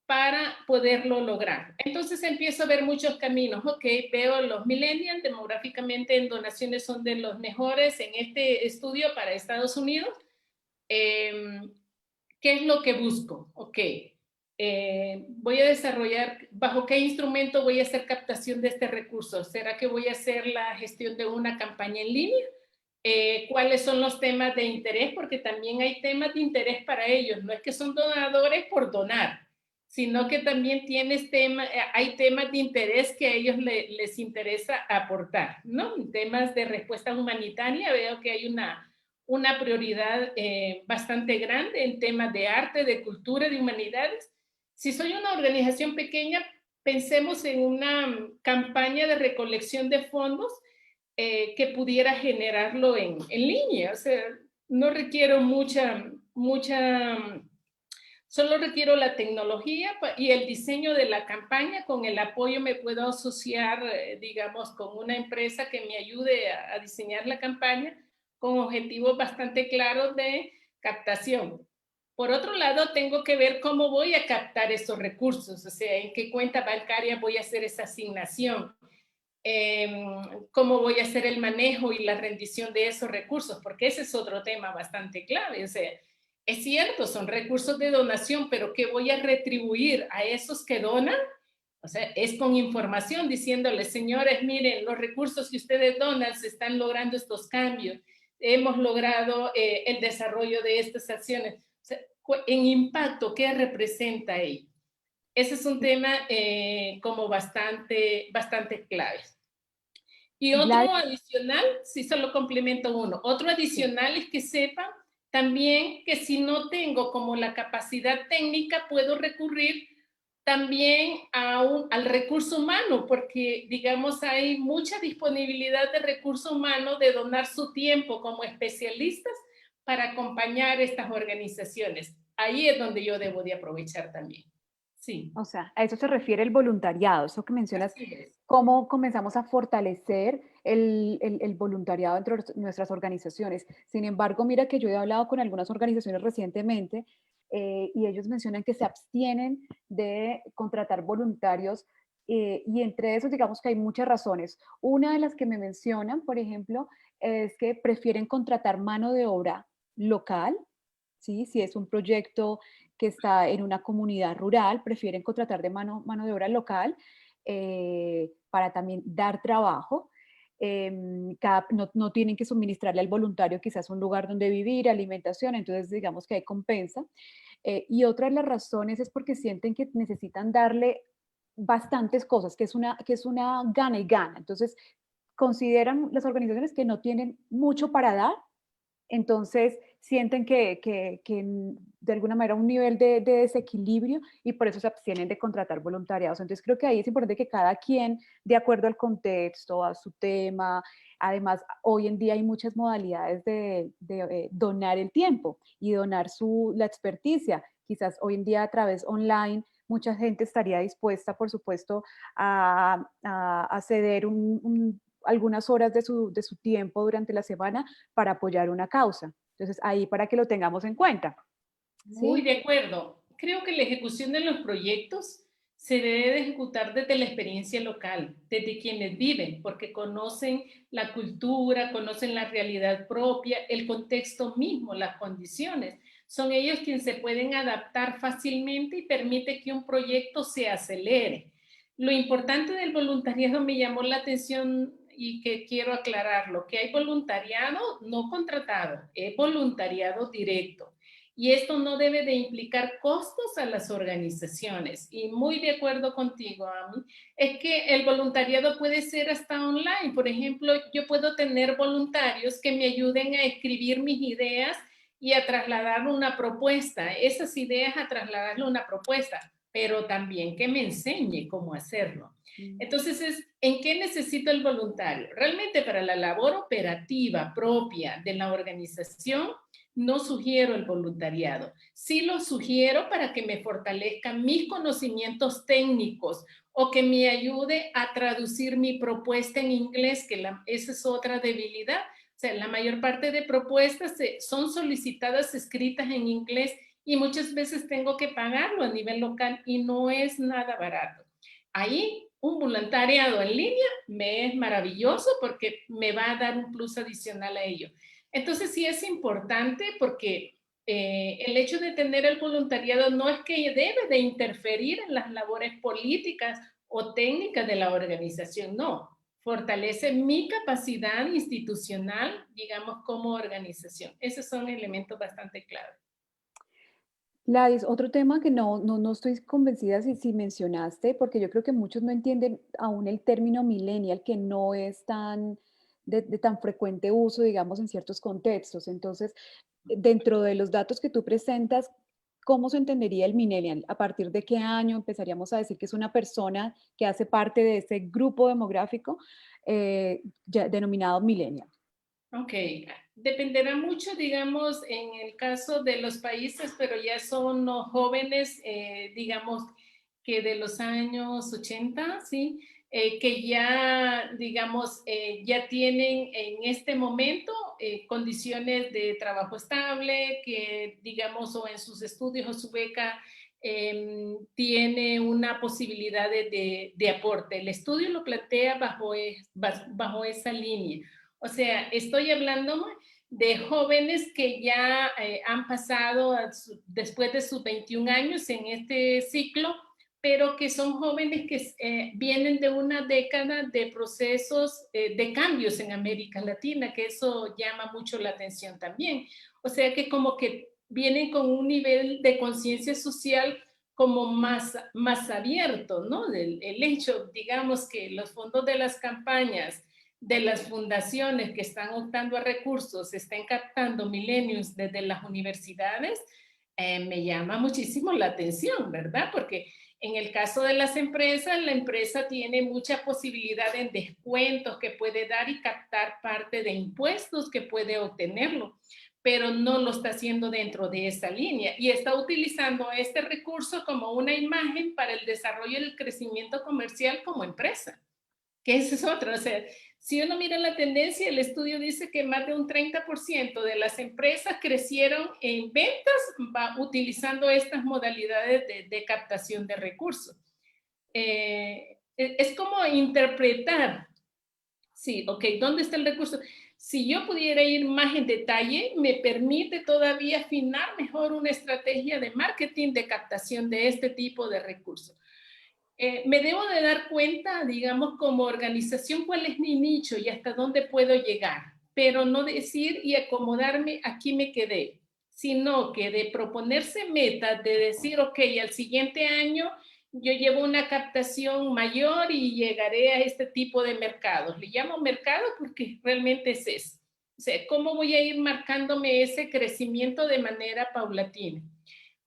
para poderlo lograr. Entonces empiezo a ver muchos caminos. Ok, veo los millennials, demográficamente en donaciones son de los mejores en este estudio para Estados Unidos. ¿Qué es lo que busco? Ok, voy a desarrollar, ¿bajo qué instrumento voy a hacer captación de este recurso? ¿Será que voy a hacer la gestión de una campaña en línea? ¿Cuáles son los temas de interés? Porque también hay temas de interés para ellos. No es que son donadores por donar, sino que también hay temas de interés que a ellos les interesa aportar, ¿no? En temas de respuesta humanitaria veo que hay una prioridad bastante grande en temas de arte, de cultura, de humanidades. Si soy una organización pequeña, pensemos en una campaña de recolección de fondos que pudiera generarlo en línea. O sea, no requiero solo requiero la tecnología y el diseño de la campaña. Con el apoyo me puedo asociar, digamos, con una empresa que me ayude a diseñar la campaña con objetivos bastante claros de captación. Por otro lado, tengo que ver cómo voy a captar esos recursos, o sea, en qué cuenta bancaria voy a hacer esa asignación, cómo voy a hacer el manejo y la rendición de esos recursos, porque ese es otro tema bastante clave. O sea, es cierto, son recursos de donación, pero ¿qué voy a retribuir a esos que donan? O sea, es con información diciéndoles, señores, miren, los recursos que ustedes donan se están logrando estos cambios, hemos logrado el desarrollo de estas acciones. O sea, en impacto, ¿qué representa ahí? Ese es un tema como bastante clave. Y otro Gladys, adicional, si solo complemento uno, otro sí. adicional es que sepan también que si no tengo como la capacidad técnica, puedo recurrir también al recurso humano, porque digamos hay mucha disponibilidad de recurso humano de donar su tiempo como especialistas para acompañar estas organizaciones. Ahí es donde yo debo de aprovechar también. Sí, O sea, a eso se refiere el voluntariado, eso que mencionas, así es. cómo comenzamos a fortalecer el voluntariado dentro de nuestras organizaciones. Sin embargo, mira que yo he hablado con algunas organizaciones recientemente y ellos mencionan que se abstienen de contratar voluntarios y entre esos digamos que hay muchas razones. Una de las que me mencionan, por ejemplo, es que prefieren contratar mano de obra local, ¿sí? Si es un proyecto que está en una comunidad rural, prefieren contratar de mano de obra local para también dar trabajo. No tienen que suministrarle al voluntario quizás un lugar donde vivir, alimentación, entonces digamos que hay compensa. Y otra de las razones es porque sienten que necesitan darle bastantes cosas, que es una gana y gana. Entonces, consideran las organizaciones que no tienen mucho para dar, entonces sienten que de alguna manera un nivel de desequilibrio y por eso se abstienen de contratar voluntariados. Entonces creo que ahí es importante que cada quien, de acuerdo al contexto, a su tema, además hoy en día hay muchas modalidades de donar el tiempo y donar la experticia. Quizás hoy en día a través online mucha gente estaría dispuesta, por supuesto, a ceder algunas horas de su tiempo durante la semana para apoyar una causa. Entonces, ahí para que lo tengamos en cuenta. Muy ¿Sí? de acuerdo. Creo que la ejecución de los proyectos se debe de ejecutar desde la experiencia local, desde quienes viven, porque conocen la cultura, conocen la realidad propia, el contexto mismo, las condiciones. Son ellos quienes se pueden adaptar fácilmente y permite que un proyecto se acelere. Lo importante del voluntariado me llamó la atención y que quiero aclararlo, que hay voluntariado no contratado, es voluntariado directo. Y esto no debe de implicar costos a las organizaciones. Y muy de acuerdo contigo, Ami, es que el voluntariado puede ser hasta online. Por ejemplo, yo puedo tener voluntarios que me ayuden a escribir mis ideas y a trasladar una propuesta, esas ideas a trasladarle una propuesta, pero también que me enseñe cómo hacerlo. Entonces, ¿en qué necesito el voluntario? Realmente para la labor operativa propia de la organización, no sugiero el voluntariado. Sí lo sugiero para que me fortalezcan mis conocimientos técnicos o que me ayude a traducir mi propuesta en inglés, que esa es otra debilidad. O sea, la mayor parte de propuestas son solicitadas escritas en inglés y muchas veces tengo que pagarlo a nivel local y no es nada barato. Ahí un voluntariado en línea me es maravilloso porque me va a dar un plus adicional a ello. Entonces sí es importante porque el hecho de tener el voluntariado no es que debe de interferir en las labores políticas o técnicas de la organización, no. Fortalece mi capacidad institucional, digamos, como organización. Esos son elementos bastante claves. Gladys, otro tema que no estoy convencida si mencionaste, porque yo creo que muchos no entienden aún el término millennial, que no es de tan frecuente uso, digamos, en ciertos contextos. Entonces, dentro de los datos que tú presentas, ¿cómo se entendería el millennial? ¿A partir de qué año empezaríamos a decir que es una persona que hace parte de ese grupo demográfico denominado millennial? Ok, dependerá mucho, digamos, en el caso de los países, pero ya son los jóvenes, digamos, que de los años 80, ¿sí? Que ya, digamos, ya tienen en este momento condiciones de trabajo estable, que, digamos, o en sus estudios o su beca tiene una posibilidad de aporte. El estudio lo plantea bajo esa línea. O sea, estoy hablando de jóvenes que ya han pasado después de sus 21 años en este ciclo, pero que son jóvenes que vienen de una década de procesos de cambios en América Latina, que eso llama mucho la atención también. O sea que como que vienen con un nivel de conciencia social como más abierto, ¿no? El hecho, digamos, que los fondos de las campañas de las fundaciones que están optando a recursos estén captando millennials desde las universidades, me llama muchísimo la atención, ¿verdad? Porque en el caso de las empresas, la empresa tiene mucha posibilidad en descuentos que puede dar y captar parte de impuestos que puede obtenerlo, pero no lo está haciendo dentro de esa línea y está utilizando este recurso como una imagen para el desarrollo y el crecimiento comercial como empresa, que esa es otra. O sea, si uno mira la tendencia, el estudio dice que más de un 30% de las empresas crecieron en ventas utilizando estas modalidades de captación de recursos. Es como interpretar, sí, ok, ¿dónde está el recurso? Si yo pudiera ir más en detalle, me permite todavía afinar mejor una estrategia de marketing de captación de este tipo de recursos. Me debo de dar cuenta, digamos, como organización, cuál es mi nicho y hasta dónde puedo llegar, pero no decir y acomodarme, aquí me quedé, sino que de proponerse metas, de decir, ok, al siguiente año yo llevo una captación mayor y llegaré a este tipo de mercados. Le llamo mercado porque realmente es eso. O sea, ¿cómo voy a ir marcándome ese crecimiento de manera paulatina?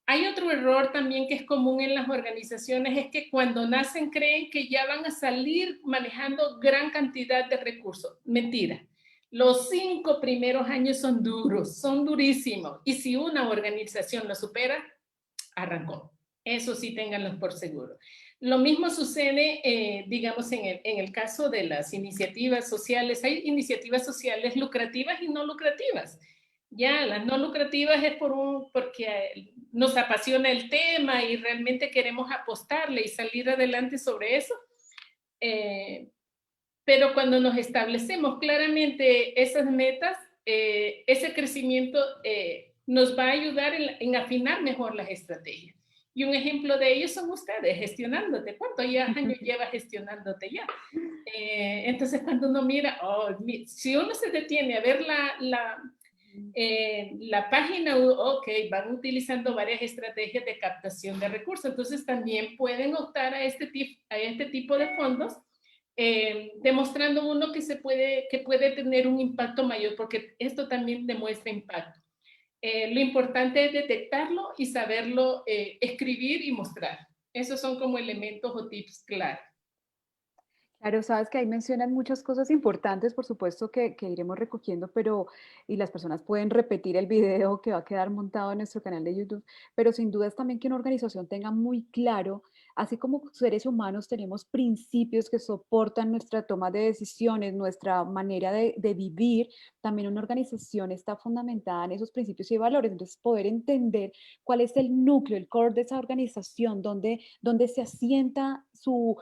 Hay otro error también que es común en las organizaciones, es que cuando nacen creen que ya van a salir manejando gran cantidad de recursos. Mentira. Los 5 primeros años son duros, son durísimos. Y si una organización lo supera, arrancó. Eso sí, ténganlo por seguro. Lo mismo sucede, digamos, en el caso de las iniciativas sociales. Hay iniciativas sociales lucrativas y no lucrativas. Ya, las no lucrativas es porque nos apasiona el tema y realmente queremos apostarle y salir adelante sobre eso. Pero cuando nos establecemos claramente esas metas, ese crecimiento nos va a ayudar en afinar mejor las estrategias. Y un ejemplo de ello son ustedes, gestionándote. ¿Cuántos años lleva gestionándote ya? Entonces, cuando uno mira, si uno se detiene a ver la página, ok, van utilizando varias estrategias de captación de recursos, entonces también pueden optar a este tipo de fondos, demostrando uno que puede tener un impacto mayor, porque esto también demuestra impacto. Lo importante es detectarlo y saberlo escribir y mostrar. Esos son como elementos o tips claros. Claro, sabes que ahí mencionan muchas cosas importantes, por supuesto, que iremos recogiendo, pero y las personas pueden repetir el video que va a quedar montado en nuestro canal de YouTube, pero sin duda es también que una organización tenga muy claro, así como seres humanos tenemos principios que soportan nuestra toma de decisiones, nuestra manera de vivir, también una organización está fundamentada en esos principios y valores. Entonces, poder entender cuál es el núcleo, el core de esa organización, donde se asienta su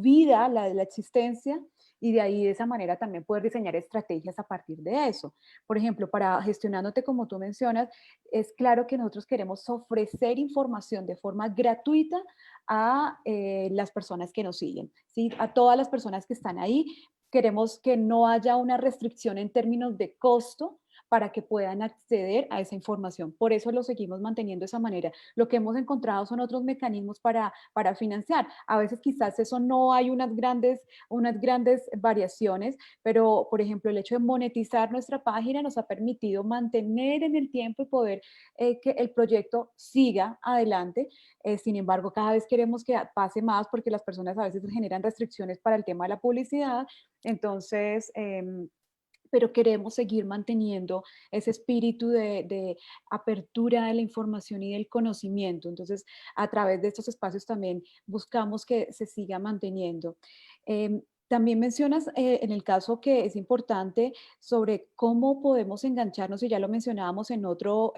vida, la de la existencia, y de ahí de esa manera también poder diseñar estrategias a partir de eso. Por ejemplo, para gestionándote como tú mencionas, es claro que nosotros queremos ofrecer información de forma gratuita a las personas que nos siguen, ¿sí? A todas las personas que están ahí. Queremos que no haya una restricción en términos de costo para que puedan acceder a esa información. Por eso lo seguimos manteniendo de esa manera. Lo que hemos encontrado son otros mecanismos para financiar. A veces quizás eso no hay unas grandes variaciones, pero por ejemplo el hecho de monetizar nuestra página nos ha permitido mantener en el tiempo y poder que el proyecto siga adelante. Sin embargo, cada vez queremos que pase más porque las personas a veces generan restricciones para el tema de la publicidad. Entonces, pero queremos seguir manteniendo ese espíritu de apertura de la información y del conocimiento. Entonces, a través de estos espacios también buscamos que se siga manteniendo. También mencionas en el caso que es importante sobre cómo podemos engancharnos, y ya lo mencionábamos en otro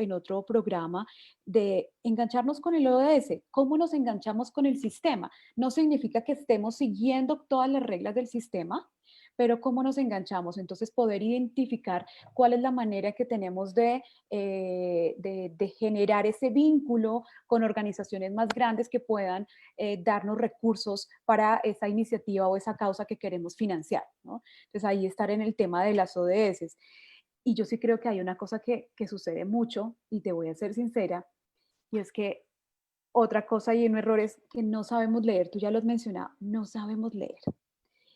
programa, de engancharnos con el ODS. ¿Cómo nos enganchamos con el sistema? No significa que estemos siguiendo todas las reglas del sistema, pero ¿cómo nos enganchamos? Entonces, poder identificar cuál es la manera que tenemos de generar ese vínculo con organizaciones más grandes que puedan darnos recursos para esa iniciativa o esa causa que queremos financiar, ¿no? Entonces, ahí estar en el tema de las ODS. Y yo sí creo que hay una cosa que sucede mucho, y te voy a ser sincera, y es que otra cosa y un error es que no sabemos leer, tú ya lo has mencionado, no sabemos leer.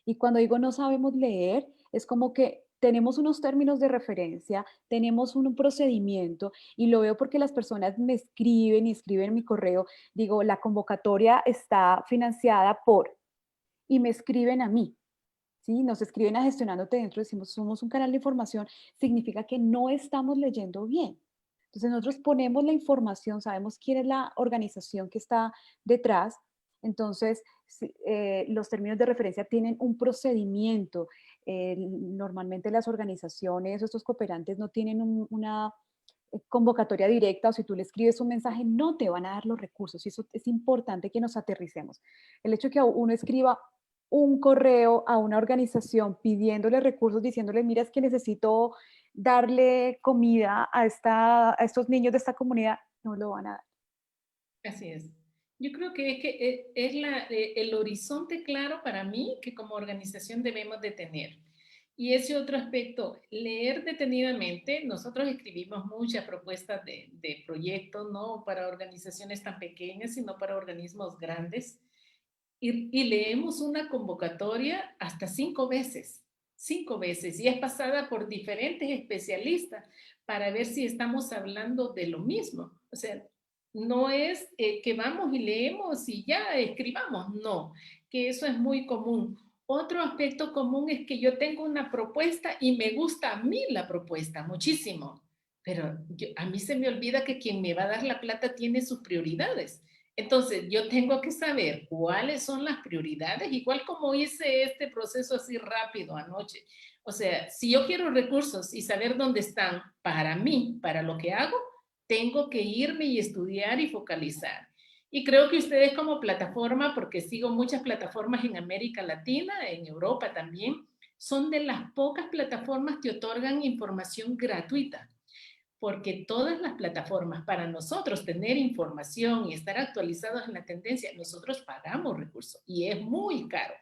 Y cuando digo no sabemos leer, es como que tenemos unos términos de referencia, tenemos un procedimiento, y lo veo porque las personas me escriben y escriben en mi correo, digo, la convocatoria está financiada por, y me escriben a mí, ¿sí? Nos escriben a Gestionándote Dentro, decimos, somos un canal de información, significa que no estamos leyendo bien. Entonces nosotros ponemos la información, sabemos quién es la organización que está detrás, entonces los términos de referencia tienen un procedimiento. Normalmente las organizaciones, estos cooperantes no tienen una convocatoria directa, o si tú le escribes un mensaje, no te van a dar los recursos, y eso es importante que nos aterricemos. El hecho de que uno escriba un correo a una organización pidiéndole recursos, diciéndole, mira, es que necesito darle comida a estos niños de esta comunidad, no lo van a dar. Así es. Yo creo que es el horizonte claro para mí que como organización debemos de tener. Y ese otro aspecto, leer detenidamente. Nosotros escribimos muchas propuestas de proyectos, no para organizaciones tan pequeñas, sino para organismos grandes. Y leemos una convocatoria hasta 5 veces, y es pasada por diferentes especialistas para ver si estamos hablando de lo mismo. O sea, no es que vamos y leemos y ya escribamos, no, que eso es muy común. Otro aspecto común es que yo tengo una propuesta y me gusta a mí la propuesta muchísimo, pero a mí se me olvida que quien me va a dar la plata tiene sus prioridades. Entonces, yo tengo que saber cuáles son las prioridades, igual como hice este proceso así rápido anoche. O sea, si yo quiero recursos y saber dónde están para mí, para lo que hago, tengo que irme y estudiar y focalizar. Y creo que ustedes como plataforma, porque sigo muchas plataformas en América Latina, en Europa también, son de las pocas plataformas que otorgan información gratuita, porque todas las plataformas, para nosotros tener información y estar actualizados en la tendencia, nosotros pagamos recursos y es muy caro.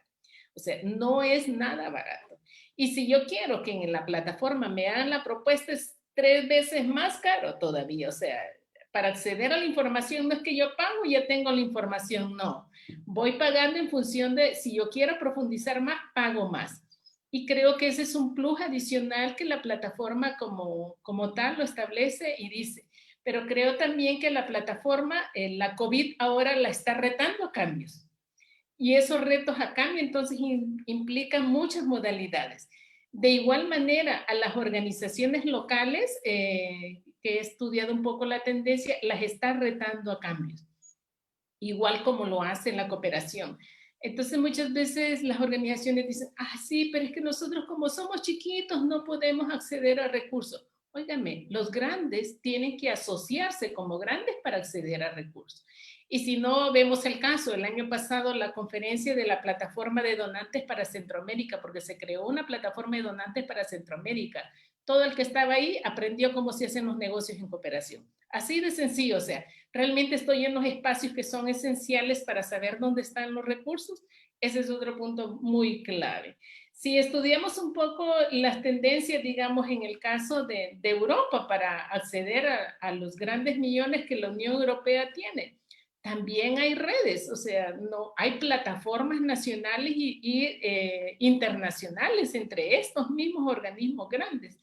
O sea, no es nada barato. Y si yo quiero que en la plataforma me hagan la propuesta, es 3 veces más caro todavía. O sea, para acceder a la información no es que yo pago y ya tengo la información, no. Voy pagando en función de, si yo quiero profundizar más, pago más. Y creo que ese es un plus adicional que la plataforma como tal lo establece y dice. Pero creo también que la plataforma, la COVID ahora la está retando a cambios. Y esos retos a cambio entonces implican muchas modalidades. De igual manera, a las organizaciones locales, que he estudiado un poco la tendencia, las está retando a cambios, igual como lo hace la cooperación. Entonces muchas veces las organizaciones dicen, ah, sí, pero es que nosotros como somos chiquitos no podemos acceder a recursos. Óigame, los grandes tienen que asociarse como grandes para acceder a recursos. Y si no, vemos el caso, el año pasado la conferencia de la plataforma de donantes para Centroamérica, porque se creó una plataforma de donantes para Centroamérica. todo el que estaba ahí aprendió cómo se hacen los negocios en cooperación. Así de sencillo, o sea, realmente estoy en los espacios que son esenciales para saber dónde están los recursos. Ese es otro punto muy clave. Si estudiamos un poco las tendencias, digamos, en el caso de Europa para acceder a los grandes millones que la Unión Europea tiene, también hay redes, o sea, no, hay plataformas nacionales y internacionales entre estos mismos organismos grandes.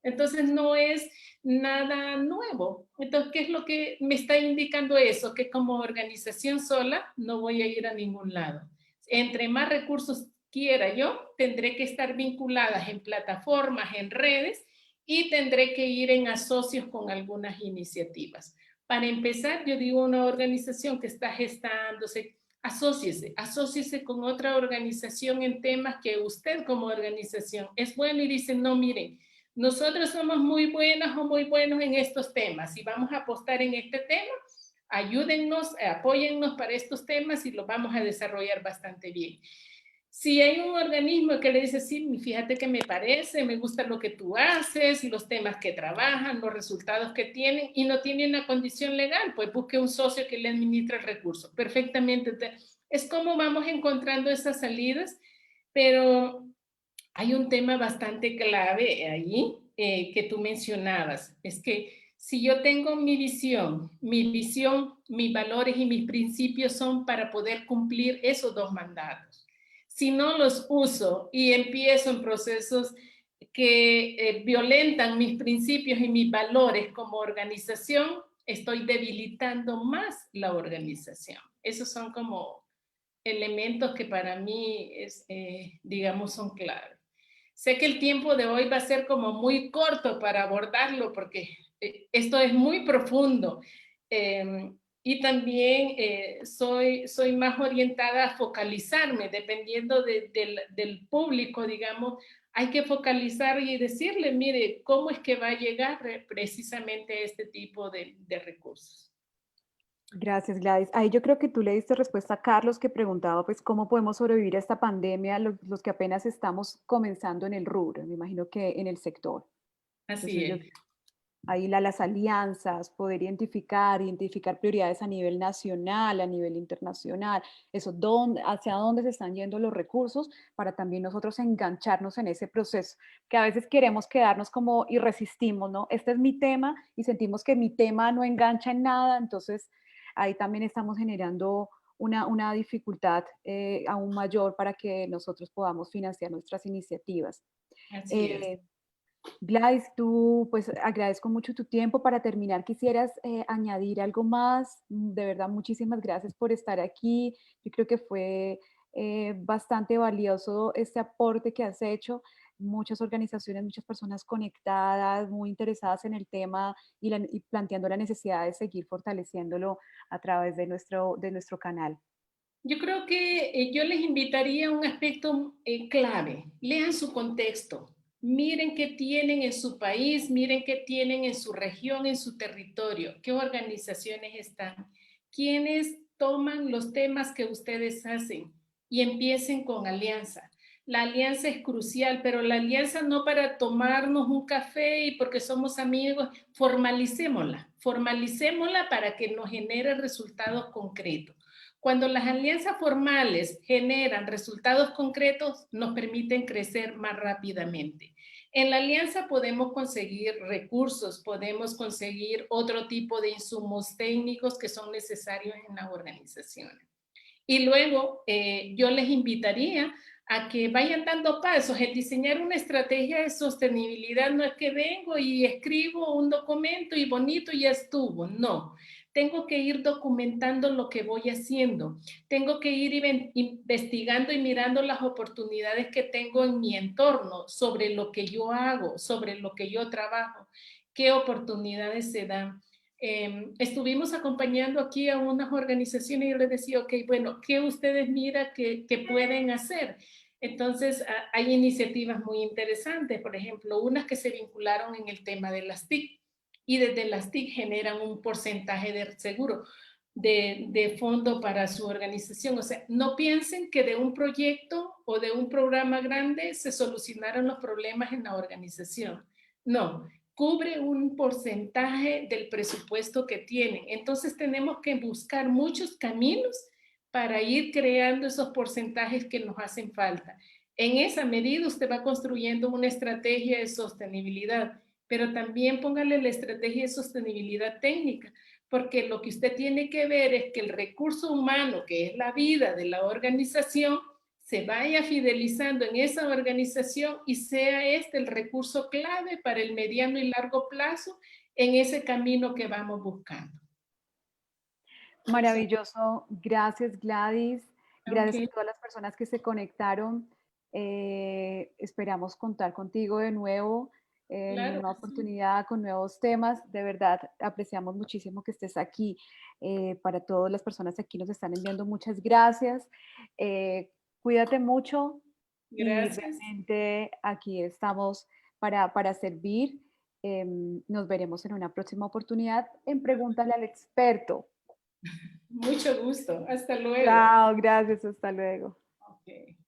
Entonces no es nada nuevo. Entonces, ¿qué es lo que me está indicando eso? Que como organización sola no voy a ir a ningún lado. Entre más recursos quiera yo, tendré que estar vinculadas en plataformas, en redes, y tendré que ir en asocios con algunas iniciativas. Para empezar, yo digo una organización que está gestándose, asóciese con otra organización en temas que usted como organización es bueno y dice, no, miren, nosotros somos muy buenas o muy buenos en estos temas y vamos a apostar en este tema, ayúdennos, apóyennos para estos temas y los vamos a desarrollar bastante bien. Si hay un organismo que le dice, sí, fíjate que me parece, me gusta lo que tú haces, los temas que trabajan, los resultados que tienen, y no tiene una condición legal, pues busque un socio que le administre el recurso. Perfectamente. Es como vamos encontrando esas salidas, pero hay un tema bastante clave ahí que tú mencionabas. Es que si yo tengo mi visión, mis valores y mis principios son para poder cumplir esos dos mandatos. Si no los uso y empiezo en procesos que violentan mis principios y mis valores como organización, estoy debilitando más la organización. Esos son como elementos que para mí, digamos, son claves. Sé que el tiempo de hoy va a ser como muy corto para abordarlo porque esto es muy profundo. Y también soy más orientada a focalizarme, dependiendo del público, digamos, hay que focalizar y decirle, mire, ¿cómo es que va a llegar precisamente este tipo de recursos? Gracias, Gladys. Ahí yo creo que tú le diste respuesta a Carlos, que preguntaba pues cómo podemos sobrevivir a esta pandemia los que apenas estamos comenzando en el rubro, me imagino que en el sector. Así Entonces yo es. ahí las alianzas, poder identificar prioridades a nivel nacional, a nivel internacional, eso, hacia dónde se están yendo los recursos para también nosotros engancharnos en ese proceso, que a veces queremos quedarnos como y resistimos, ¿no? Este es mi tema y sentimos que mi tema no engancha en nada, entonces ahí también estamos generando una dificultad aún mayor para que nosotros podamos financiar nuestras iniciativas. Así es. Eh, Gladys, tú, pues agradezco mucho tu tiempo. Para terminar, quisieras añadir algo más. De verdad, muchísimas gracias por estar aquí. Yo creo que fue bastante valioso este aporte que has hecho. Muchas organizaciones, muchas personas conectadas, muy interesadas en el tema y planteando la necesidad de seguir fortaleciéndolo a través de nuestro canal. Yo creo que yo les invitaría a un aspecto clave. Lean su contexto. Miren qué tienen en su país, miren qué tienen en su región, en su territorio, qué organizaciones están, quiénes toman los temas que ustedes hacen y empiecen con alianza. La alianza es crucial, pero la alianza no para tomarnos un café y porque somos amigos, formalicémosla para que nos genere resultados concretos. Cuando las alianzas formales generan resultados concretos, nos permiten crecer más rápidamente. En la alianza podemos conseguir recursos, podemos conseguir otro tipo de insumos técnicos que son necesarios en las organizaciones. Y luego yo les invitaría a que vayan dando pasos. El diseñar una estrategia de sostenibilidad no es que vengo y escribo un documento y bonito y ya estuvo. No, tengo que ir documentando lo que voy haciendo. Tengo que ir investigando y mirando las oportunidades que tengo en mi entorno sobre lo que yo hago, sobre lo que yo trabajo, qué oportunidades se dan. Estuvimos acompañando aquí a unas organizaciones y yo les decía, ok, bueno, ¿qué ustedes miran que pueden hacer? Entonces, hay iniciativas muy interesantes, por ejemplo, unas que se vincularon en el tema de las TIC y desde las TIC generan un porcentaje de seguro de fondo para su organización. O sea, no piensen que de un proyecto o de un programa grande se solucionaron los problemas en la organización. No, cubre un porcentaje del presupuesto que tienen. Entonces tenemos que buscar muchos caminos para ir creando esos porcentajes que nos hacen falta. En esa medida usted va construyendo una estrategia de sostenibilidad, pero también póngale la estrategia de sostenibilidad técnica, porque lo que usted tiene que ver es que el recurso humano, que es la vida de la organización, se vaya fidelizando en esa organización y sea este el recurso clave para el mediano y largo plazo en ese camino que vamos buscando. Maravilloso. Gracias, Gladys. Gracias Ok, a todas las personas que se conectaron. Esperamos contar contigo de nuevo en una claro nueva que sí. oportunidad con nuevos temas. De verdad, apreciamos muchísimo que estés aquí. Para todas las personas que aquí nos están enviando, muchas gracias. Cuídate mucho y Gracias. realmente aquí estamos para servir. Nos veremos en una próxima oportunidad en Pregúntale al experto. Mucho gusto. Hasta luego. Chao, gracias, hasta luego. Ok.